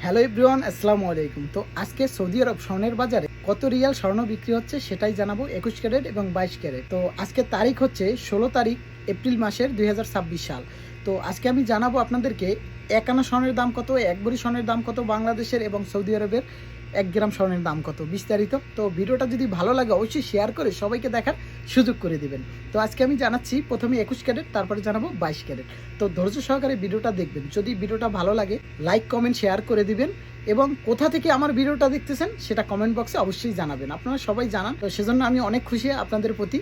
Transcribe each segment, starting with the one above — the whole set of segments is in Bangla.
হ্যালো এভরিওয়ান, আসসালামু আলাইকুম। তো আজকে সৌদি আরব স্বর্ণের বাজারে কত রিয়াল স্বর্ণ বিক্রি হচ্ছে সেটাই জানাবো, 21 ক্যারেট এবং 22 ক্যারেট। তো আজকে তারিখ হচ্ছে 16 তারিখ এপ্রিল মাসের 2026 সাল। তো আজকে আমি জানাবো আপনাদেরকে 1 আনা স্বর্ণের দাম কত, 1 ভরি স্বর্ণের দাম কত বাংলাদেশের, এবং সৌদি আরবের 1 গ্রাম স্বর্ণের দাম কত, বিস্তারিত। তো ভিডিওটা যদি ভালো লাগে অবশ্যই শেয়ার করে সবাইকে দেখার সুযোগ করে দিবেন। তো আজকে আমি জানাচ্ছি প্রথমে 21 ক্যারেট, তারপরে জানাবো 22 ক্যারেট। তো ধৈর্য সহকারে ভিডিওটা দেখবেন। যদি ভিডিওটা ভালো লাগে লাইক কমেন্ট শেয়ার করে দিবেন, এবং কোথা থেকে আমার ভিডিওটা দেখতেছেন সেটা কমেন্ট বক্সে অবশ্যই জানাবেন। আপনারা সবাই জানান, তো সেজন্য আমি অনেক খুশি আপনাদের প্রতি।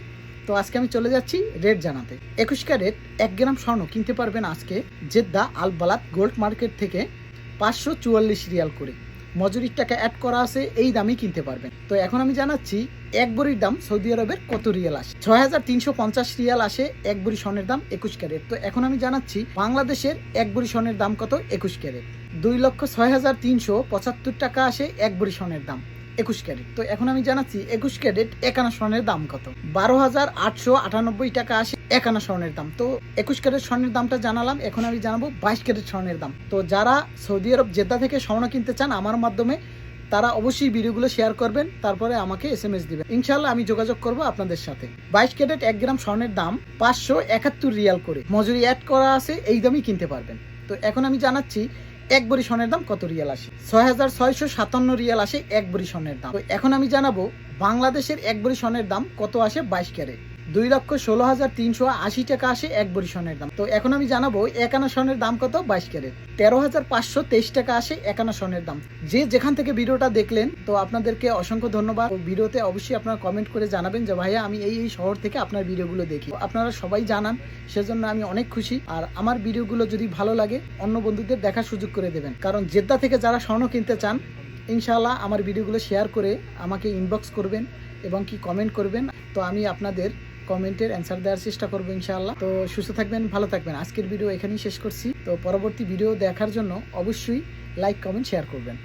তো আজকে আমি চলে যাচ্ছি রেট জানাতে। 21 ক্যারেট 1 গ্রাম স্বর্ণ কিনতে পারবেন আজকে জেদ্দা আল বালাদ গোল্ড মার্কেট থেকে 544 রিয়াল করে। মজুরির টাকা অ্যাড করা আছে, এই দামই কিনতে পারবেন। তো এখন আমি জানাচ্ছি 1 ভরির দাম সৌদি আরবের কত রিয়াল আসে। 6350 রিয়াল আসে 1 ভরি স্বর্ণের দাম 21 ক্যারেট। তো এখন আমি জানাচ্ছি বাংলাদেশের 1 ভরি স্বর্ণের দাম কত 21 ক্যারেট। 2,06,375 টাকা আসে 1 ভরি স্বর্ণের দাম 21 ক্যারেট। তো এখন আমি জানাচ্ছি 21 ক্যারেট 1 আনা স্বর্ণের দাম কত। 12,898 টাকা আসে 1 আনা স্বর্ণের দাম। তো 21 ক্যারেট স্বর্ণের দামটা জানালাম। এখন আমি জানাবো 22 ক্যারেট স্বর্ণের দাম। তো যারা সৌদি আরব জেদ্দা থেকে স্বর্ণ কিনতে চান আমার মাধ্যমে, তারা অবশ্যই ভিডিওগুলো শেয়ার করবেন, তারপরে আমাকে SMS দিবেন। ইনশাল্লাহ আমি যোগাযোগ করব আপনাদের সাথে। 22 ক্যারেট 1 গ্রাম স্বর্ণের দাম 571 রিয়াল করে, মজুরি অ্যাড করা আছে, এই দামই কিনতে পারবেন। তো এখন আমি জানাচ্ছি 1 ভরি স্বর্ণের দাম কত রিয়াল আসে। 6,657 রিয়াল আসে 1 ভরি স্বর্ণের দাম। তো এখন আমি জানাবো বাংলাদেশের 1 ভরি স্বর্ণের দাম কত আসে 22 ক্যারেট। 2,16,380 টাকা আসে 1 ভরি স্বর্ণের দাম। তো এখন আমি জানাবো 1 আনা স্বর্ণের দাম কত 22 ক্যারেট। 13,523 টাকা আসে 1 আনা স্বর্ণের দাম। যে যেখান থেকে ভিডিওটা দেখলেন, তো আপনাদেরকে অসংখ্য ধন্যবাদ। ভিডিওতে অবশ্যই আপনারা কমেন্ট করে জানাবেন যে ভাইয়া আমি এই শহর থেকে আপনার ভিডিওগুলো দেখি। আপনারা সবাই জানান, সেজন্য আমি অনেক খুশি। আর আমার ভিডিওগুলো যদি ভালো লাগে অন্য বন্ধুদের দেখার সুযোগ করে দেবেন, কারণ জেদ্দা থেকে যারা স্বর্ণ কিনতে চান ইনশাআল্লাহ আমার ভিডিওগুলো শেয়ার করে আমাকে ইনবক্স করবেন এবং কি কমেন্ট করবেন। তো আমি আপনাদের কমেন্টের অ্যান্সার দেওয়ার চেষ্টা করবো ইনশাআল্লাহ। তো সুস্থ থাকবেন, ভালো থাকবেন। আজকের ভিডিও এখানেই শেষ করছি। তো পরবর্তী ভিডিও দেখার জন্য অবশ্যই লাইক কমেন্ট শেয়ার করবেন।